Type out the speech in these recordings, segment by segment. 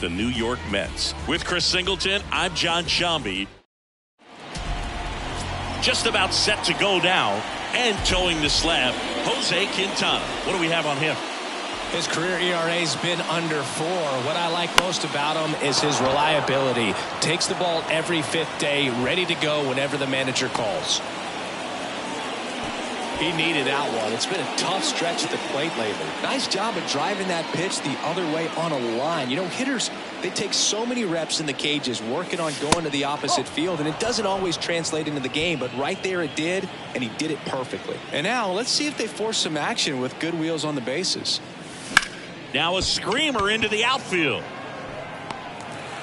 The New York Mets. With Chris Singleton, I'm John Shambi. Just about set to go now, and towing the slab, Jose Quintana. What do we have on him? His career ERA's been under 4. What I like most about him is his reliability. Takes the ball every 5th day, ready to go whenever the manager calls. He needed that one. It's been a tough stretch at the plate lately. Nice job of driving that pitch the other way on a line. You know, hitters, they take so many reps in the cages working on going to the opposite field, and it doesn't always translate into the game, but right there it did, and he did it perfectly. And now let's see if they force some action with good wheels on the bases. Now a screamer into the outfield.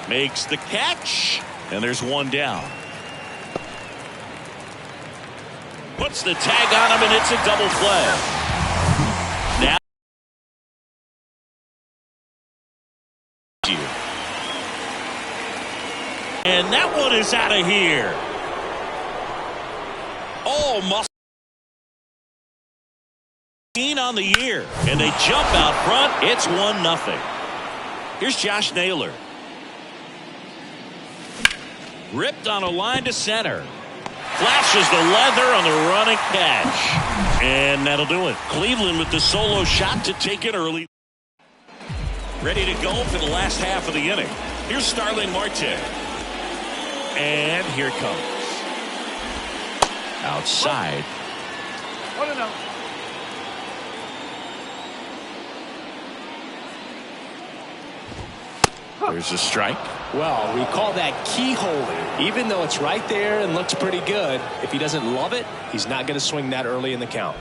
Makes the catch, and there's one down. Puts the tag on him, and it's a double play. Now, and that one is out of here. Oh, muscle on the year, and they jump out front. It's 1-0. Here's Josh Naylor. Ripped on a line to center. Flashes the leather on the running catch. And that'll do it. Cleveland with the solo shot to take it early. Ready to go for the last half of the inning. Here's Starling Marte. And here it comes. Outside. There's a strike. Well, we call that keyholing. Even though it's right there and looks pretty good, if he doesn't love it, he's not going to swing that early in the count.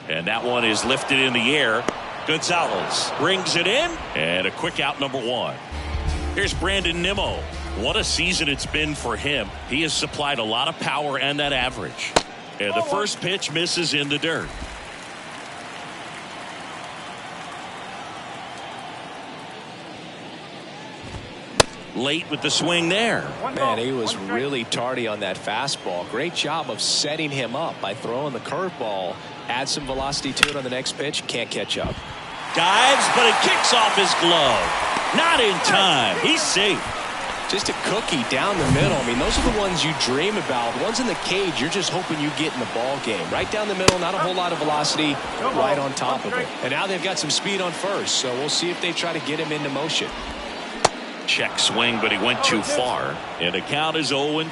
And that one is lifted in the air. Gonzalez brings it in, and a quick out, number 1. Here's Brandon Nimmo. What a season it's been for him. He has supplied a lot of power and that average. And the first pitch misses in the dirt. Late with the swing there. Man, he was really tardy on that fastball. Great job of setting him up by throwing the curveball. Add some velocity to it on the next pitch. Can't catch up. Dives, but it kicks off his glove. Not in time. He's safe. Just a cookie down the middle. I mean, those are the ones you dream about. The ones in the cage, you're just hoping you get in the ball game. Right down the middle, not a whole lot of velocity, right on top of it. And now they've got some speed on first, so we'll see if they try to get him into motion. Check swing, but he went too far. And the count is 0-2.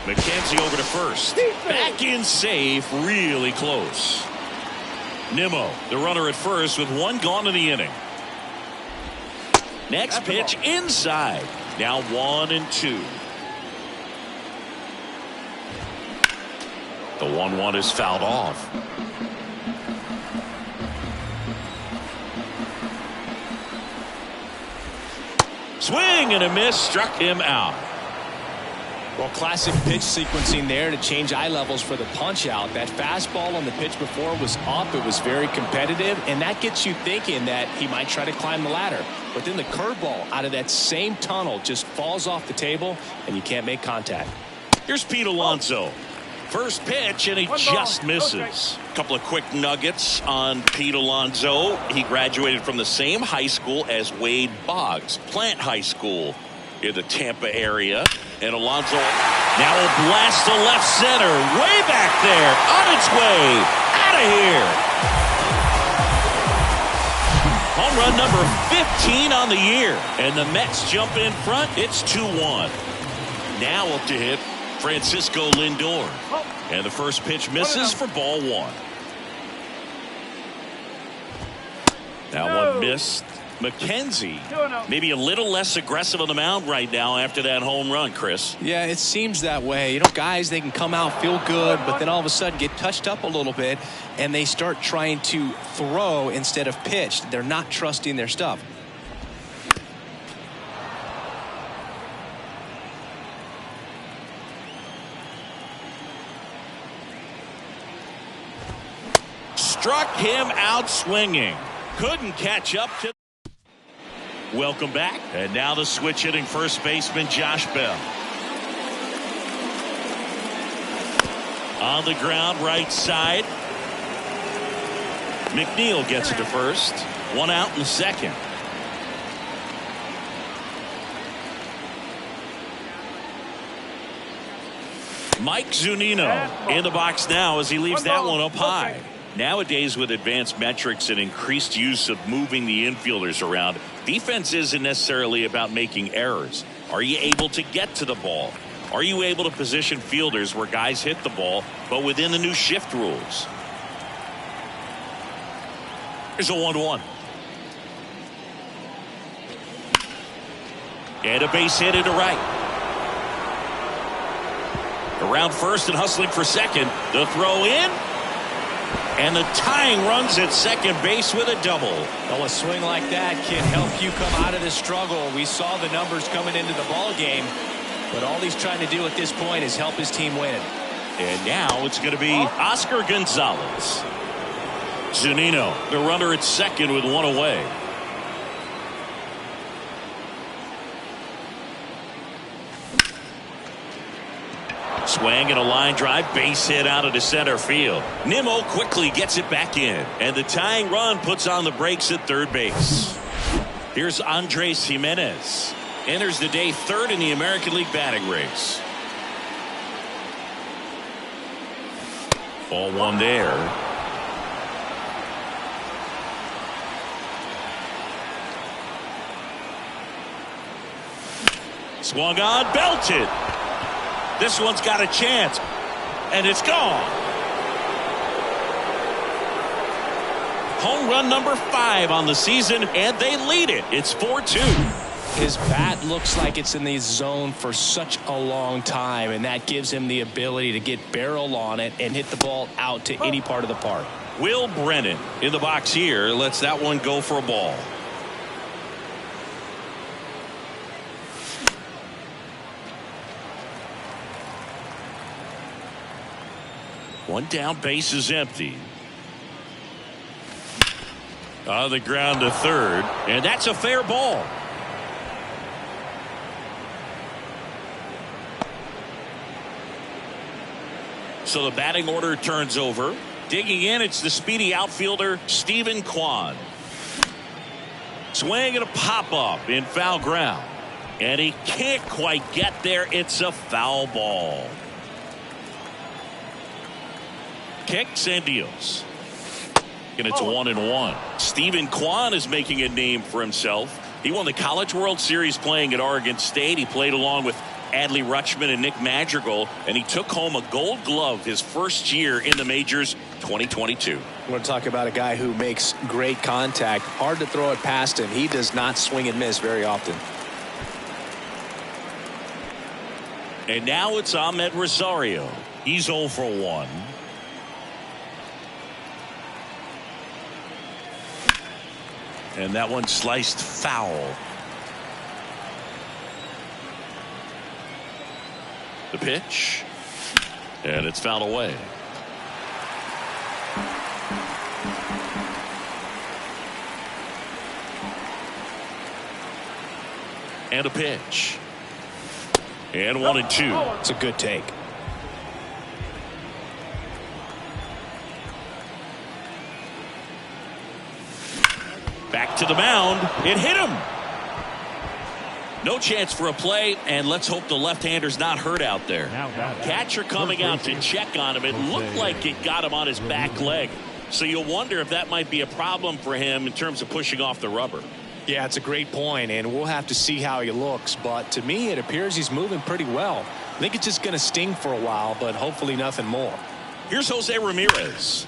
McKenzie over to first. Back in safe, really close. Nimmo, the runner at first with 1 gone in the inning. Next pitch inside. Now 1-2. The 1-1 is fouled off. Swing and a miss, struck him out. Well, classic pitch sequencing there to change eye levels for the punch out. That fastball on the pitch before was up. It was very competitive, and that gets you thinking that he might try to climb the ladder. But then the curveball out of that same tunnel just falls off the table, and you can't make contact. Here's Pete Alonso. First pitch, and he just misses. A couple of quick nuggets on Pete Alonso. He graduated from the same high school as Wade Boggs, Plant High School in the Tampa area. And Alonso now will blast to left center. Way back there. On its way. Out of here. Home run number 15 on the year. And the Mets jump in front. It's 2-1. Now up to hit Francisco Lindor. And the first pitch misses for ball 1. That one missed. McKenzie maybe a little less aggressive on the mound right now after that home run, Chris. Yeah, it seems that way. You know, guys, they can come out, feel good, but then all of a sudden get touched up a little bit, and they start trying to throw instead of pitch. They're not trusting their stuff. Struck him out swinging. Couldn't catch up to. Welcome back. And now the switch hitting first baseman Josh Bell. On the ground right side. McNeil gets it to first. One out in the second. Mike Zunino in the box now as he leaves that one up high. Nowadays, with advanced metrics and increased use of moving the infielders around, defense isn't necessarily about making errors. Are you able to get to the ball? Are you able to position fielders where guys hit the ball, but within the new shift rules? Here's a 1-1. And a base hit into right. Around first and hustling for second. The throw in. And the tying runs at second base with a double. Well, a swing like that can help you come out of the struggle. We saw the numbers coming into the ball game, but all he's trying to do at this point is help his team win. And now it's going to be Oscar Gonzalez. Zunino, the runner at second with one away. Swing and a line drive, base hit out into center field. Nimmo quickly gets it back in, and the tying run puts on the brakes at third base. Here's Andres Jimenez. Enters the day third in the American League batting race. Ball one there. Swung on, belted. This one's got a chance, and it's gone. Home run number 5 on the season, and they lead it. It's 4-2. His bat looks like it's in the zone for such a long time, and that gives him the ability to get barrel on it and hit the ball out to any part of the park. Will Brennan in the box here lets that one go for a ball. One down, base is empty. On the ground to third, and that's a fair ball. So the batting order turns over. Digging in, it's the speedy outfielder, Stephen Kwan. Swing and a pop-up in foul ground. And he can't quite get there. It's a foul ball. Kicks and deals. And it's 1-1. Stephen Kwan is making a name for himself. He won the College World Series playing at Oregon State. He played along with Adley Rutschman and Nick Madrigal, and he took home a gold glove his first year in the majors, 2022. I want to talk about a guy who makes great contact. Hard to throw it past him. He does not swing and miss very often. And now it's Ahmed Rosario. He's 0 for 1. And that one sliced foul. The pitch. And it's fouled away. And a pitch. And 1-2. It's a good take. Back to the mound. It hit him. No chance for a play, and let's hope the left-hander's not hurt out there. Catcher coming out to check on him. It looked like it got him on his back leg. So you'll wonder if that might be a problem for him in terms of pushing off the rubber. Yeah, it's a great point, and we'll have to see how he looks. But to me, it appears he's moving pretty well. I think it's just going to sting for a while, but hopefully nothing more. Here's Jose Ramirez.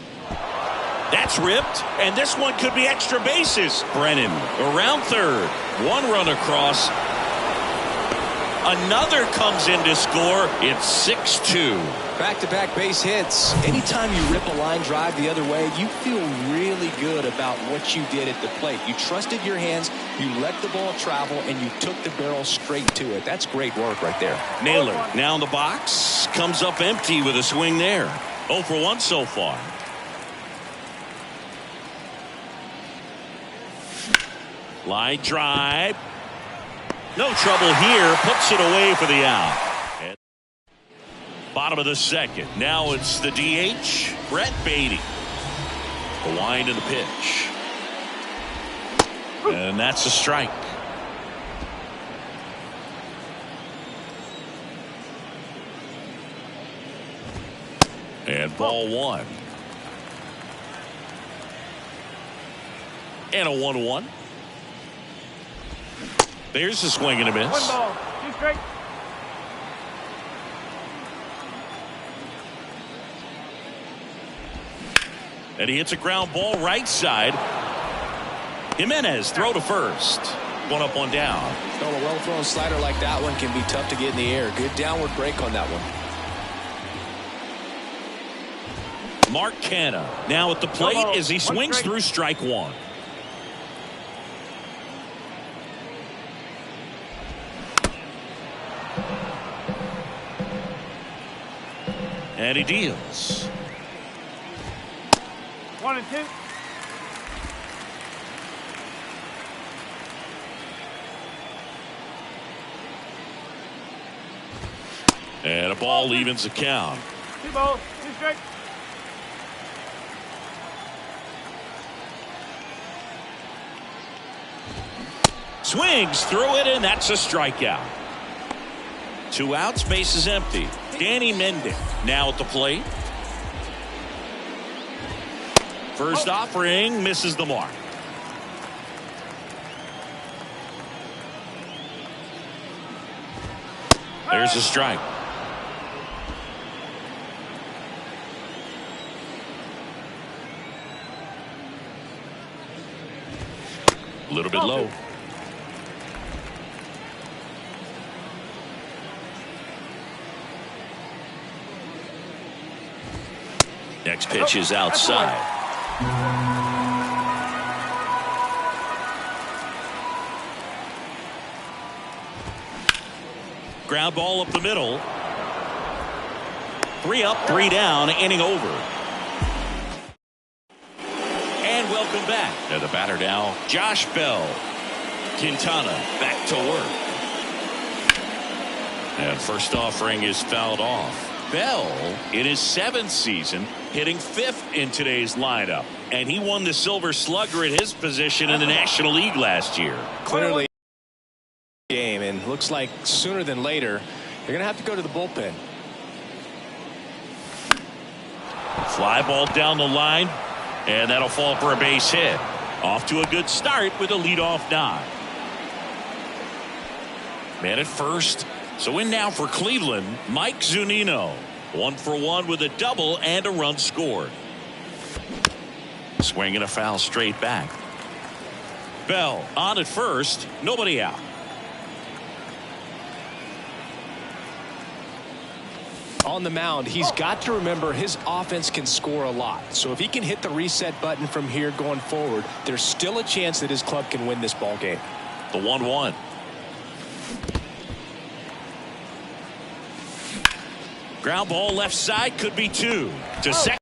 That's ripped, and this one could be extra bases. Brennan around third. One run across. Another comes in to score. It's 6-2. Back-to-back base hits. Anytime you rip a line drive the other way, you feel really good about what you did at the plate. You trusted your hands, you let the ball travel, and you took the barrel straight to it. That's great work right there. Naylor now in the box. Comes up empty with a swing there. 0 for 1 so far. Line drive. No trouble here. Puts it away for the out. And bottom of the second. Now it's the DH, Brett Beatty. The wind and the pitch. And that's a strike. And ball one. And a 1-1. There's a swing and a miss. 1 ball, 2 strikes. And he hits a ground ball right side. Jimenez throw to first. 1 up, 1 down. Oh, a well-thrown slider like that one can be tough to get in the air. Good downward break on that one. Mark Canha now at the plate as he swings through strike 1. And he deals. 1 and 2. And a ball evens the count. 2 balls, 2 strikes. Swings through it, and that's a strikeout. 2 outs, base is empty. Danny Mendick now at the plate. First offering misses the mark. There's a strike. A little bit low. Next pitch is outside. Ground ball up the middle. 3 up, 3 down, inning over. And welcome back. And the batter now, Josh Bell. Quintana back to work. And first offering is fouled off. Bell, in his 7th season, hitting 5th in today's lineup. And he won the Silver Slugger at his position in the National League last year. Clearly game, and looks like sooner than later they're going to have to go to the bullpen. Fly ball down the line, and that'll fall for a base hit. Off to a good start with a leadoff nod. Man at first. So in now for Cleveland, Mike Zunino. 1 for 1 with a double and a run scored. Swing and a foul straight back. Bell on at first, nobody out. On the mound, he's got to remember his offense can score a lot. So if he can hit the reset button from here going forward, there's still a chance that his club can win this ball game. The 1-1. Ground ball left side, could be 2 to second.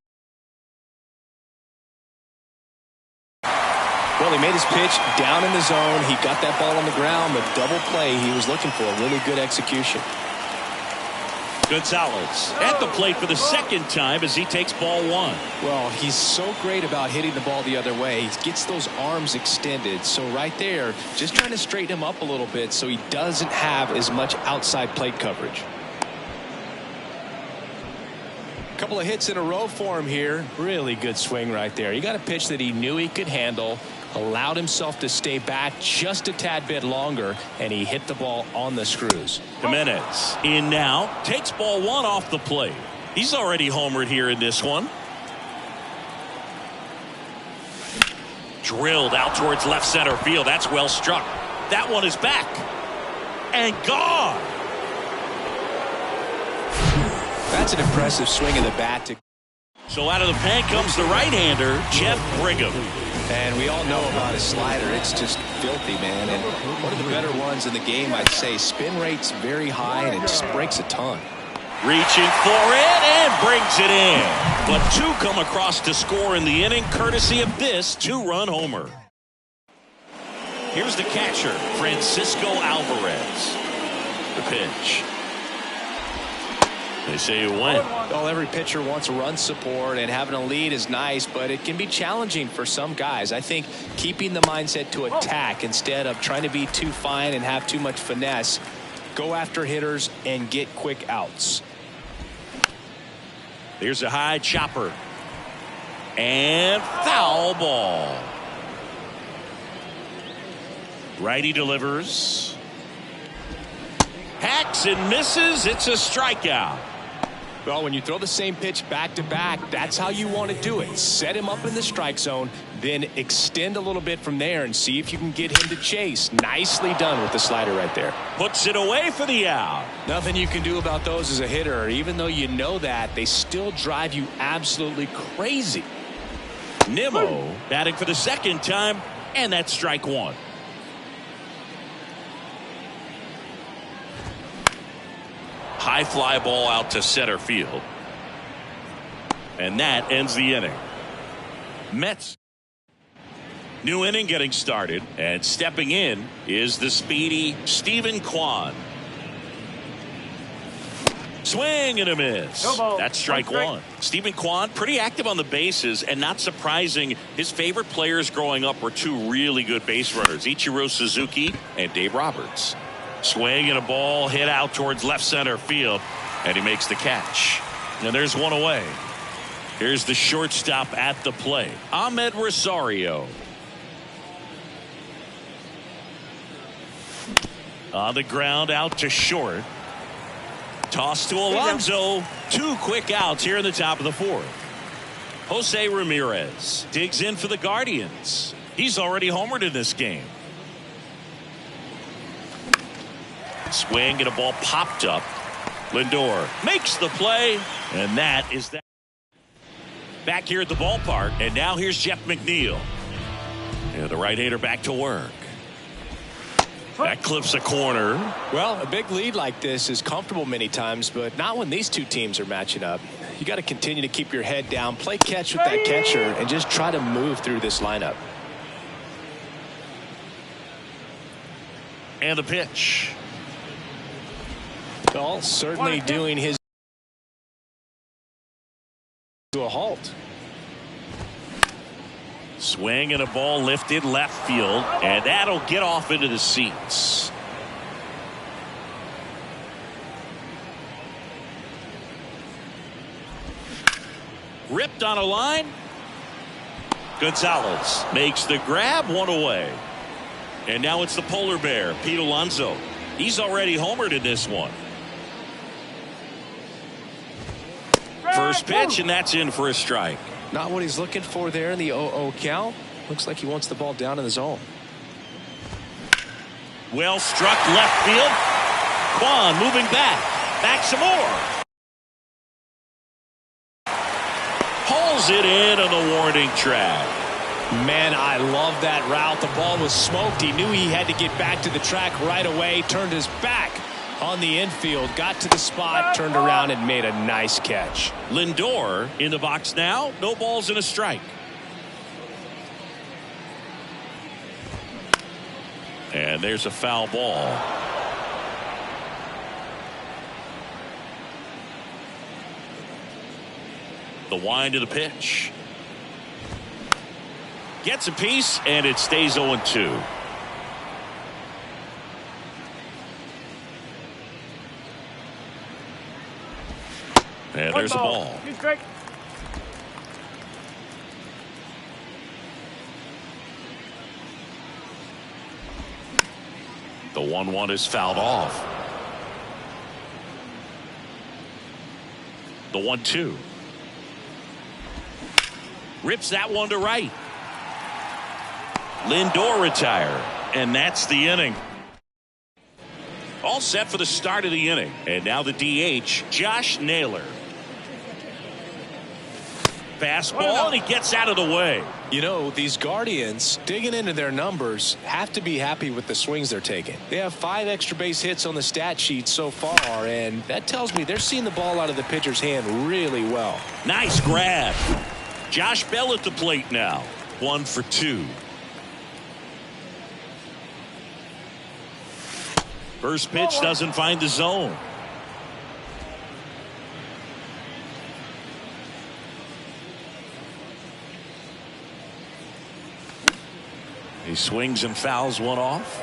Well, he made his pitch down in the zone. He got that ball on the ground. The double play he was looking for. Really good execution. Gonzalez at the plate for the 2nd time as he takes ball 1. Well, he's so great about hitting the ball the other way. He gets those arms extended. So right there, just trying to straighten him up a little bit so he doesn't have as much outside plate coverage. Couple of hits in a row for him here. Really good swing right there. He got a pitch that he knew he could handle, allowed himself to stay back just a tad bit longer, and he hit the ball on the screws. Jimenez in now, takes ball 1 off the plate. He's already homered here in this one. Drilled out towards left center field. That's well struck. That one is back and gone. That's an impressive swing of the bat. So out of the pen comes the right-hander, Jeff Brigham. And we all know about his slider. It's just filthy, man. And one of the better ones in the game, I'd say. Spin rate's very high, and it just breaks a ton. Reaching for it and brings it in. But 2 come across to score in the inning, courtesy of this 2-run homer. Here's the catcher, Francisco Alvarez. The pitch. They say you win. Well, every pitcher wants run support, and having a lead is nice, but it can be challenging for some guys. I think keeping the mindset to attack instead of trying to be too fine and have too much finesse, go after hitters and get quick outs. Here's a high chopper. And foul ball. Righty delivers. Hacks and misses. It's a strikeout. Well, when you throw the same pitch back to back, that's how you want to do it. Set him up in the strike zone, then extend a little bit from there and see if you can get him to chase. Nicely done with the slider right there. Puts it away for the out. Nothing you can do about those as a hitter. Even though you know that, they still drive you absolutely crazy. Nimmo batting for the second time, and that's strike one. High fly ball out to center field. And that ends the inning. Mets. New inning getting started, and stepping in is the speedy Stephen Kwan. Swing and a miss. That's strike one. Stephen Kwan, pretty active on the bases, and not surprising, his favorite players growing up were two really good base runners, Ichiro Suzuki and Dave Roberts. Swing and a ball hit out towards left center field, and he makes the catch. And there's one away. Here's the shortstop at the plate, Ahmed Rosario. On the ground out to short. Toss to Alonso. Two quick outs here in the top of the fourth. Jose Ramirez digs in for the Guardians. He's already homered in this game. Swing and a ball popped up. Lindor makes the play, and that is that. Back here at the ballpark, and now here's Jeff McNeil. And the right-hander back to work. That clips a corner. Well, a big lead like this is comfortable many times, but not when these two teams are matching up. You got to continue to keep your head down, play catch with that catcher, and just try to move through this lineup. And the pitch. Well, certainly doing his to a halt. Swing and a ball lifted left field, and that'll get off into the seats. Ripped on a line. Gonzalez makes the grab, one away. And now it's the polar bear, Pete Alonso. He's already homered in this one. First pitch, and that's in for a strike. Not what he's looking for there in the 0-0 count. Looks like he wants the ball down in the zone. Well struck left field. Kwan moving back. Back some more. Hauls it in on the warning track. Man, I love that route. The ball was smoked. He knew he had to get back to the track right away. Turned his back on the infield. Got to the spot, turned around, and made a nice catch. Lindor in the box now. No balls and a strike. And there's a foul ball. The wind of the pitch. Gets a piece, and it stays 0-2. And there's a ball. The 1-1 is fouled off. The 1-2. Rips that one to right. Lindor retired, and that's the inning. All set for the start of the inning. And now the DH, Josh Naylor. Fastball, and he gets out of the way. You know, these Guardians, digging into their numbers, have to be happy with the swings they're taking. They have 5 extra base hits on the stat sheet so far, and that tells me they're seeing the ball out of the pitcher's hand really well. Nice grab. Josh Bell at the plate now. 1 for 2. First pitch doesn't find the zone. He swings and fouls one off.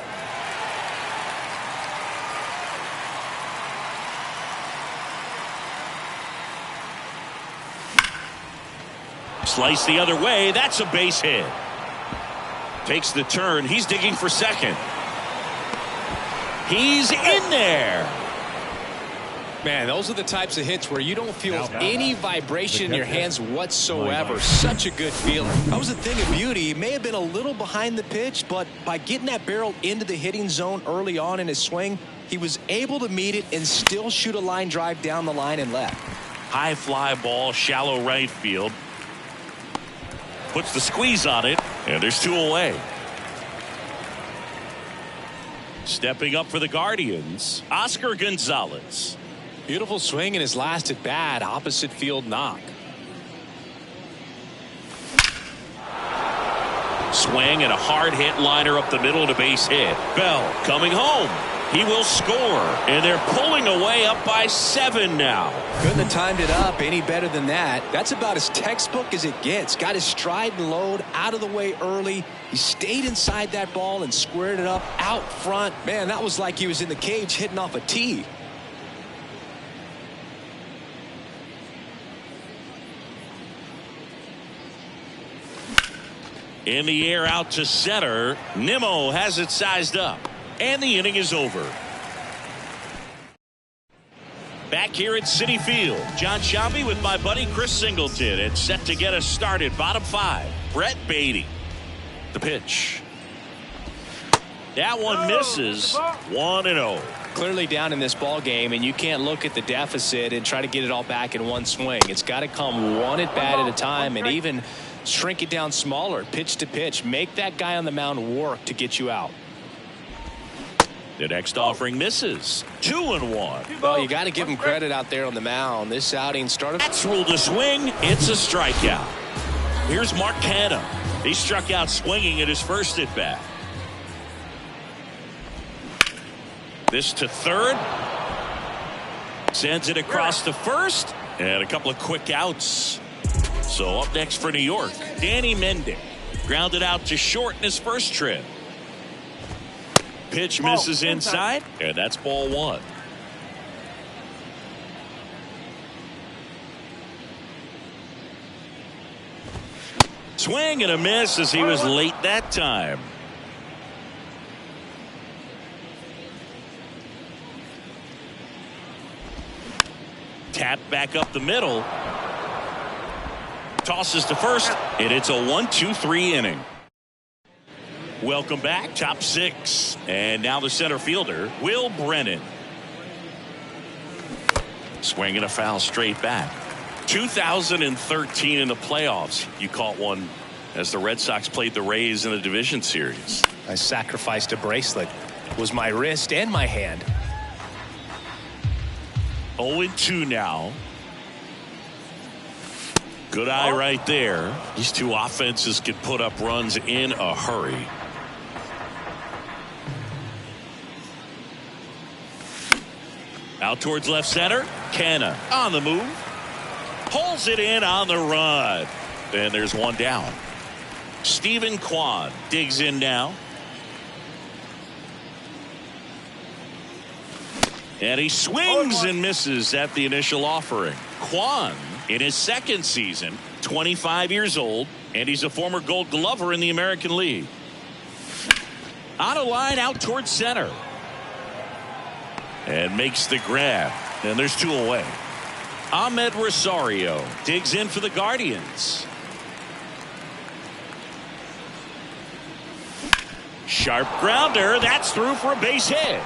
Slice the other way. That's a base hit. Takes the turn. He's digging for second. He's in there. Man, those are the types of hits where you don't feel any vibration in your hands whatsoever. Such a good feeling. That was a thing of beauty. He may have been a little behind the pitch, but by getting that barrel into the hitting zone early on in his swing, he was able to meet it and still shoot a line drive down the line and left. High fly ball, shallow right field. Puts the squeeze on it, and there's two away. Stepping up for the Guardians, Oscar Gonzalez. Beautiful swing in his last at bat, opposite field knock. Swing and a hard hit liner up the middle and a base hit. Bell coming home. He will score, and they're pulling away up by 7 now. Couldn't have timed it up any better than that. That's about as textbook as it gets. Got his stride and load out of the way early. He stayed inside that ball and squared it up out front. Man, that was like he was in the cage hitting off a tee. In the air out to center. Nimmo has it sized up. And the inning is over. Back here at Citi Field, John Sciambi with my buddy Chris Singleton. It's set to get us started. Bottom 5, Brett Beatty. The pitch. That one misses. 1-0. Clearly down in this ball game, and you can't look at the deficit and try to get it all back in one swing. It's got to come one at bat at a time, and even shrink it down smaller, pitch to pitch. Make that guy on the mound work to get you out. The next offering misses. 2-1. Well, you got to give him credit out there on the mound. This outing started. That's ruled a swing. It's a strikeout. Here's Mark Canha. He struck out swinging at his first at bat. This to third. Sends it across to first. And a couple of quick outs. So up next for New York, Danny Mendick. Grounded out to short in his first trip. Pitch misses inside, and that's ball 1. Swing and a miss as he was late that time. Tap back up the middle. Tosses to first, and it's a 1-2-3 inning. Welcome back, top 6. And now the center fielder, Will Brennan. Swinging a foul straight back. 2013 in the playoffs. You caught one as the Red Sox played the Rays in the division series. I sacrificed a bracelet. It was my wrist and my hand. 0-2 now. Good eye right there. These two offenses can put up runs in a hurry. Out towards left center. Canha on the move. Pulls it in on the run. And there's one down. Stephen Kwan digs in now. And he swings and misses at the initial offering. Kwan in his second season, 25 years old, and he's a former Gold Glover in the American League. On a line out towards center. And makes the grab. And there's 2 away. Ahmed Rosario digs in for the Guardians. Sharp grounder. That's through for a base hit.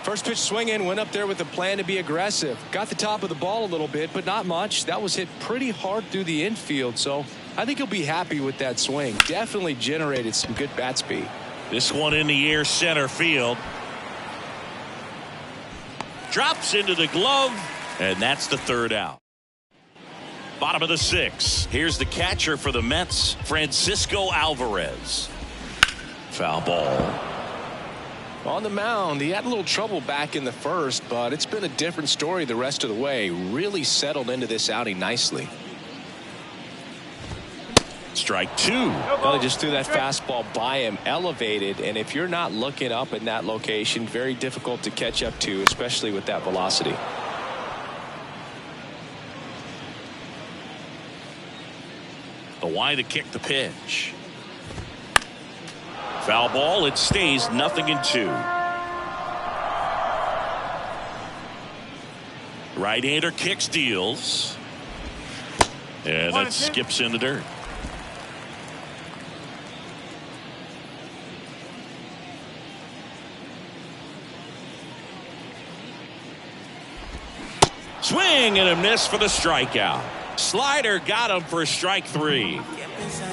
First pitch swinging, went up there with a plan to be aggressive. Got the top of the ball a little bit, but not much. That was hit pretty hard through the infield, so I think he'll be happy with that swing. Definitely generated some good bat speed. This one in the air center field. Drops into the glove, and that's the third out. Bottom of the 6. Here's the catcher for the Mets, Francisco Alvarez. Foul ball. On the mound, he had a little trouble back in the first, but it's been a different story the rest of the way. Really settled into this outing nicely. Strike two. Well, he just threw that fastball by him, elevated, and if you're not looking up in that location, very difficult to catch up to, especially with that velocity. The Y to kick the pitch. Foul ball. It stays 0-2. Right-hander kicks, deals. And that skips in the dirt. Swing and a miss for the strikeout. Slider got him for strike three.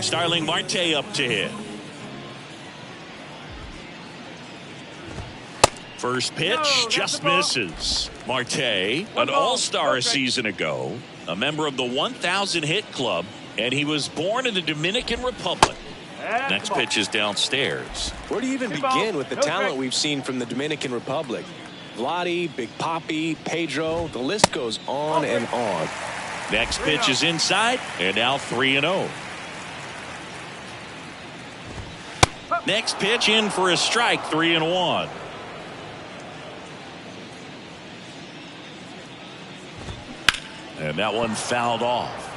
Starling Marte up to hit. First pitch just misses. Marte, an all-star a season ago, a member of the 1,000 hit club, and he was born in the Dominican Republic. Next pitch is downstairs. Where do you even begin with the talent we've seen from the Dominican Republic? Vladdy, Big Papi, Pedro, the list goes on and on. Next pitch is inside, and now 3-0. Next pitch in for a strike, 3-1. And that one fouled off.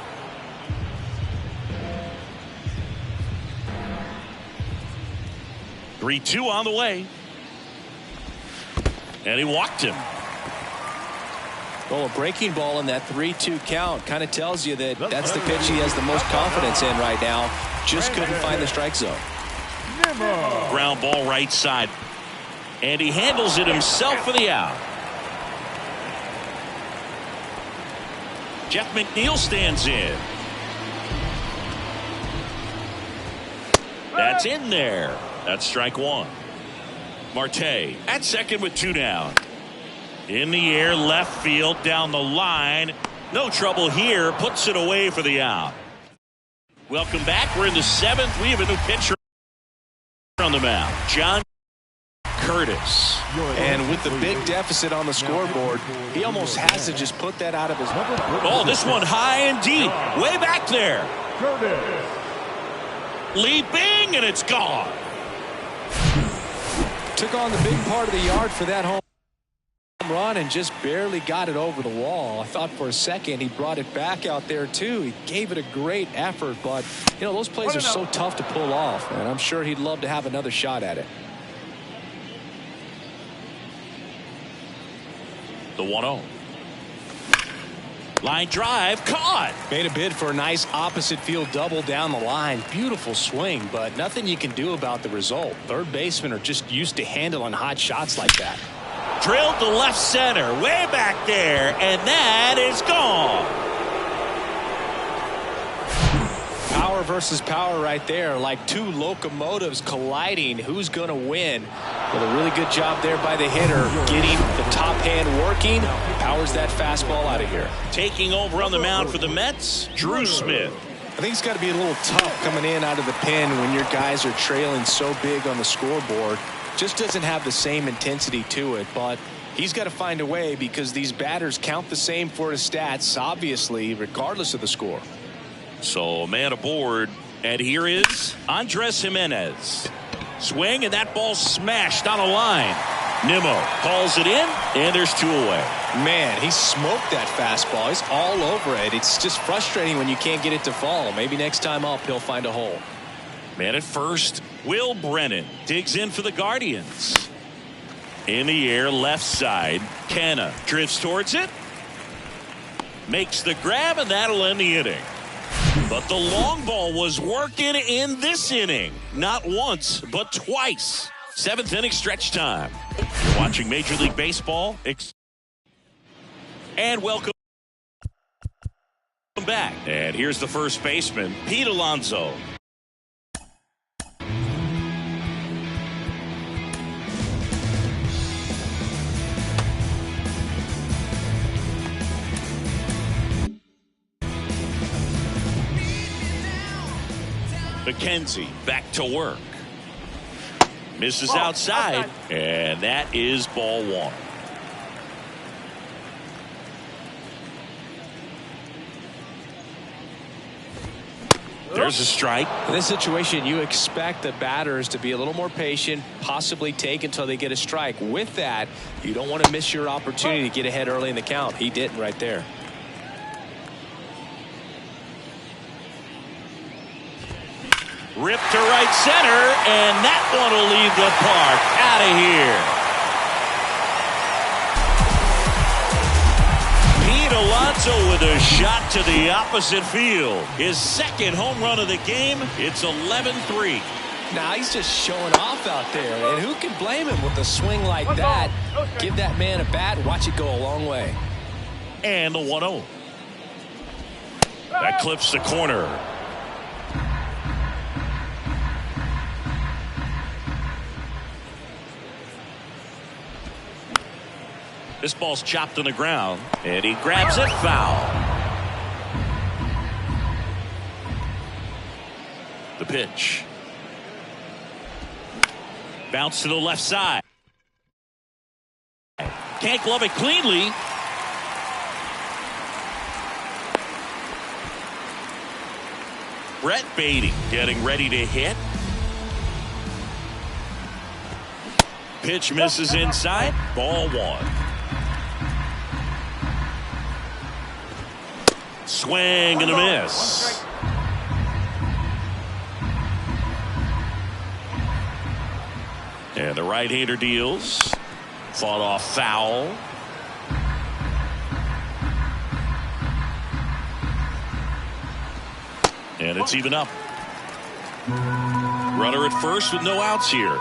Three-two on the way. And he walked him. Well, a breaking ball in that 3-2 count kind of tells you that that's the pitch he has the most confidence in right now. Just couldn't find the strike zone. Ground ball right side. And he handles it himself for the out. Jeff McNeil stands in. That's in there. That's strike one. Marte at second with two down. In the air, left field, down the line. No trouble here. Puts it away for the out. Welcome back. We're in the seventh. We have a new pitcher on the mound. John Curtis. And with the big deficit on the scoreboard, he almost has to just put that out of his. Oh, this one high and deep. Way back there. Leaping, and it's gone. Took on the big part of the yard for that home run and just barely got it over the wall. I thought for a second he brought it back out there too. He gave it a great effort, but you know, those plays are so tough to pull off, and I'm sure he'd love to have another shot at it. The 1-0. Line drive caught. Made a bid for a nice opposite field double down the line. Beautiful swing, but nothing you can do about the result. Third basemen are just used to handling hot shots like that. Drilled to left center, way back there, and that is gone. Power versus power right there, like two locomotives colliding. Who's going to win? Well, a really good job there by the hitter, getting the top hand working. Powers that fastball out of here. Taking over on the mound for the Mets, Drew Smith. I think it's got to be a little tough coming in out of the pen when your guys are trailing so big on the scoreboard. Just doesn't have the same intensity to it, but he's got to find a way because these batters count the same for his stats, obviously, regardless of the score. So a man aboard, and here is Andres Jimenez. Swing, and that ball smashed on a line. Nimmo calls it in, and there's two away. Man, he smoked that fastball. He's all over it. It's just frustrating when you can't get it to fall. Maybe next time up he'll find a hole. Man at first, Will Brennan digs in for the Guardians. In the air, left side. Canna drifts towards it. Makes the grab, and that'll end the inning. But the long ball was working in this inning. Not once, but twice. Seventh inning stretch time. You're watching Major League Baseball. And welcome back. And here's the first baseman, Pete Alonso. McKenzie back to work. Misses outside, and that is ball one. There's a strike. In this situation, you expect the batters to be a little more patient, possibly take until they get a strike. With that, you don't want to miss your opportunity to get ahead early in the count. He didn't right there. Ripped to right center, and that one will leave the park. Out of here. Pete Alonso with a shot to the opposite field. His second home run of the game. It's 11-3. Now he's just showing off out there, and who can blame him with a swing like that? Give that man a bat, watch it go a long way. And the 1-0. That clips the corner. This ball's chopped on the ground, and he grabs it foul. The pitch. Bounce to the left side. Can't glove it cleanly. Brett Beatty getting ready to hit. Pitch misses inside. Ball one. Swing and a miss. And the right-hander deals. Fought off foul. And it's even up. Runner at first with no outs here.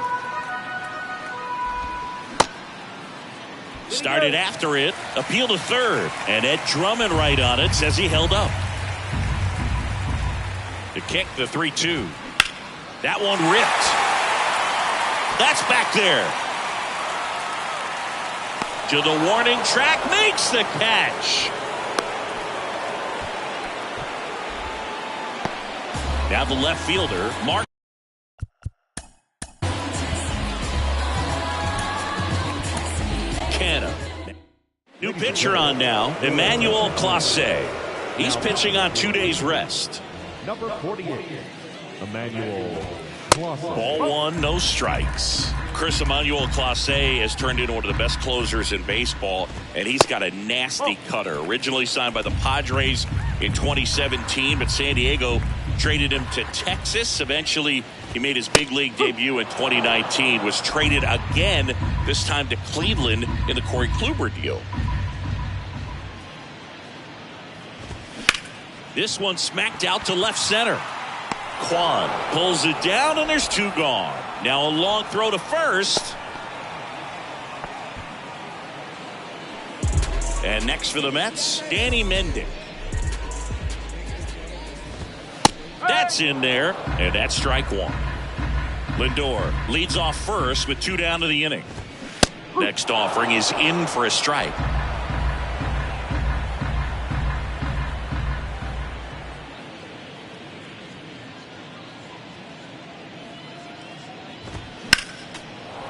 Started after it, appeal to third, and Ed Drummond right on it, says he held up. To kick the 3-2. That one ripped. That's back there. To the warning track, makes the catch. Now the left fielder, Mark. New pitcher on now, Emmanuel Clase. He's pitching on 2 days rest. Number 48, Emmanuel Clase. Ball one, no strikes. Chris, Emmanuel Clase has turned into one of the best closers in baseball, and he's got a nasty cutter. Originally signed by the Padres in 2017, but San Diego traded him to Texas. Eventually, he made his big league debut in 2019, was traded again, this time to Cleveland in the Corey Kluber deal. This one smacked out to left center. Kwan pulls it down, and there's two gone. Now a long throw to first. And next for the Mets, Danny Mendick. That's in there, and that's strike one. Lindor leads off first with two down to the inning. Next offering is in for a strike.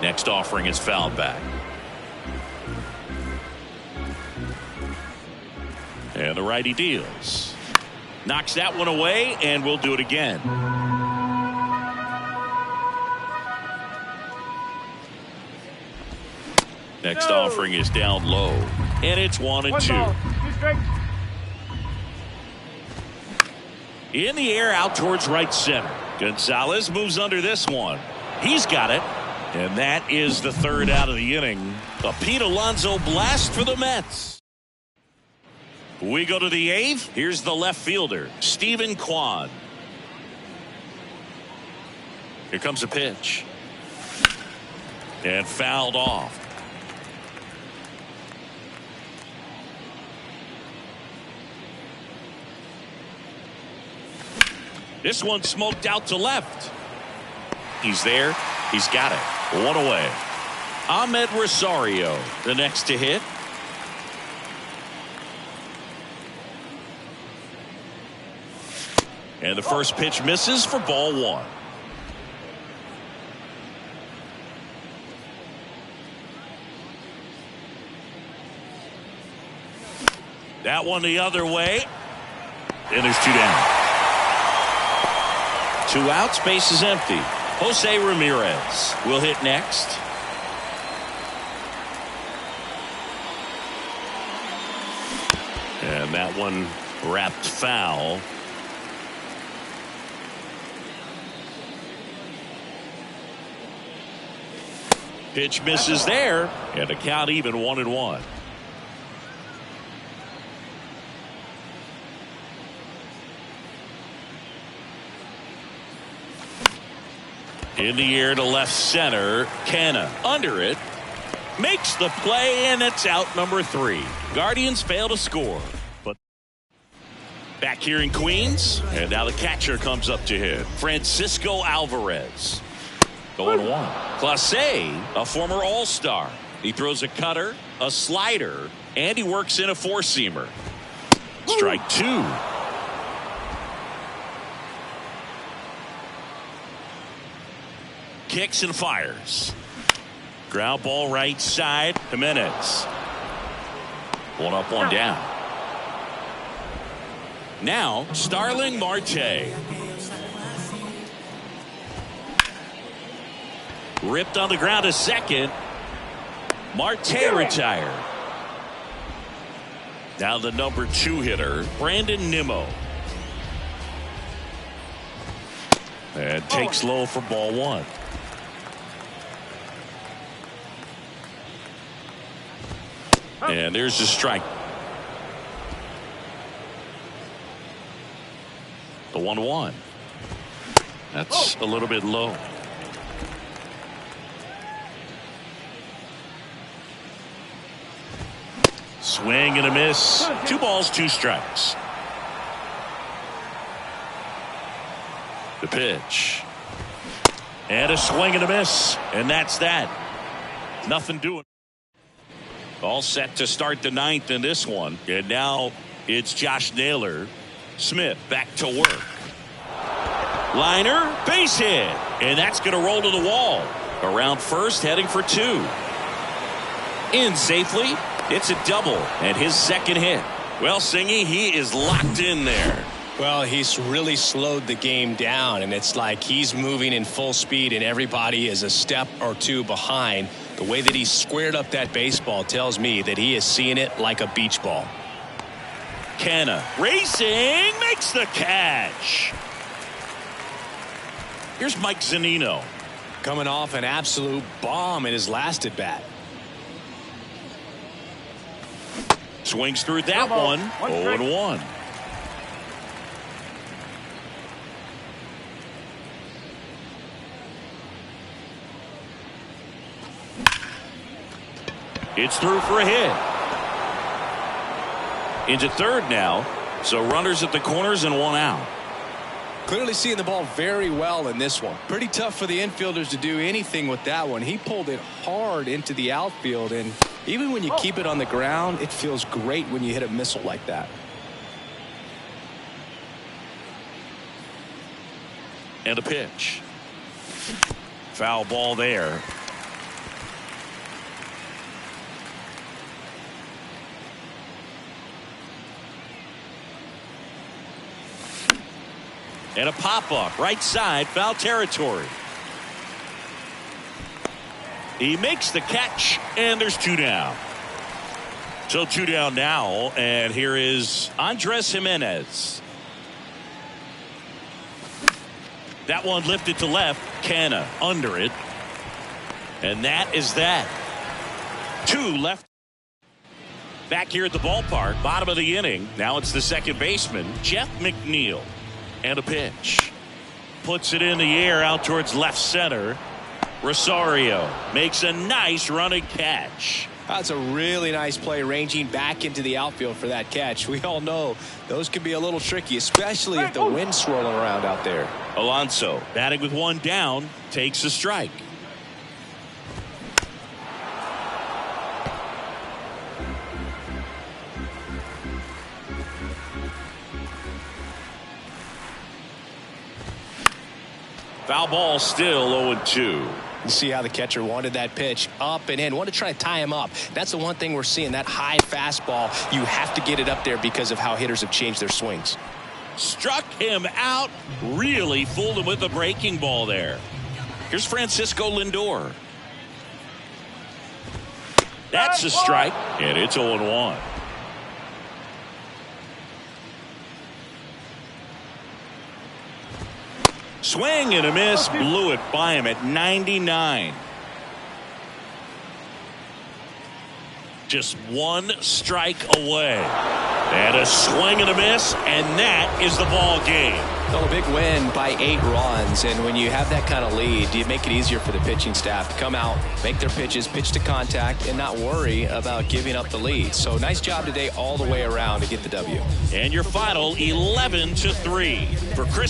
Next offering is fouled back. And the righty deals. Knocks that one away, and we'll do it again. Next offering is down low, and it's 1-2. In the air out towards right center. Gonzalez moves under this one. He's got it. And that is the third out of the inning. A Pete Alonso blast for the Mets. We go to the eighth. Here's the left fielder, Stephen Kwan. Here comes a pitch. And fouled off. This one smoked out to left. He's there. He's got it. One away. Ahmed Rosario, the next to hit. And the first pitch misses for ball one. That one the other way. And there's two down. 2 outs, base is empty. Jose Ramirez will hit next. And that one wrapped foul. Pitch misses there, and the count even 1-1. In the air to left center. Canna under it. Makes the play, and it's out number 3. Guardians fail to score. But back here in Queens, and now the catcher comes up to hit. Francisco Alvarez. 0-1. Clase, a former All-Star. He throws a cutter, a slider, and he works in a 4-seamer. Strike 2. Kicks and fires. Ground ball right side. Jimenez. 1 up, 1 down. Now Starling Marte. Ripped on the ground to second. Marte retired. Now the number 2 hitter, Brandon Nimmo. And takes low for ball 1. And there's the strike. The 1-1. That's a little bit low. Swing and a miss. 2 balls, 2 strikes. The pitch. And a swing and a miss. And that's that. Nothing doing. All set to start the 9th in this one. And now it's Josh Naylor. Smith back to work. Liner, base hit. And that's going to roll to the wall. Around first, heading for 2. In safely. It's a double and his 2nd hit. Well, Singy, he is locked in there. Well, he's really slowed the game down, and it's like he's moving in full speed and everybody is a step or 2 behind. The way that he squared up that baseball tells me that he is seeing it like a beach ball. Canna racing, makes the catch. Here's Mike Zunino. Coming off an absolute bomb in his last at bat. Swings through that one. 0-1. It's through for a hit. Into third now. So runners at the corners and 1 out. Clearly seeing the ball very well in this one. Pretty tough for the infielders to do anything with that one. He pulled it hard into the outfield, and even when you keep it on the ground, it feels great when you hit a missile like that. And a pitch. Foul ball there. And a pop-up right side, foul territory. He makes the catch, and there's 2 down. So 2 down now, and here is Andres Jimenez. That one lifted to left. Canna under it. And that is that. 2 left. Back here at the ballpark, bottom of the inning. Now it's the second baseman, Jeff McNeil. And a pitch. Puts it in the air out towards left center. Rosario makes a nice running catch. That's a really nice play, ranging back into the outfield for that catch. We all know those can be a little tricky, especially if the wind's swirling around out there. Alonso batting with 1 down, takes a strike. Foul ball, still 0-2. You see how the catcher wanted that pitch up and in. Want to try to tie him up. That's the one thing we're seeing. That high fastball, you have to get it up there because of how hitters have changed their swings. Struck him out. Really fooled him with the breaking ball there. Here's Francisco Lindor. That's a strike, and it's 0-1. Swing and a miss. Blew it by him at 99. Just one strike away. And a swing and a miss, and that is the ball game. Well, a big win by 8 runs, and when you have that kind of lead, you make it easier for the pitching staff to come out, make their pitches, pitch to contact, and not worry about giving up the lead. So nice job today all the way around to get the W. And your final 11-3 for Chris.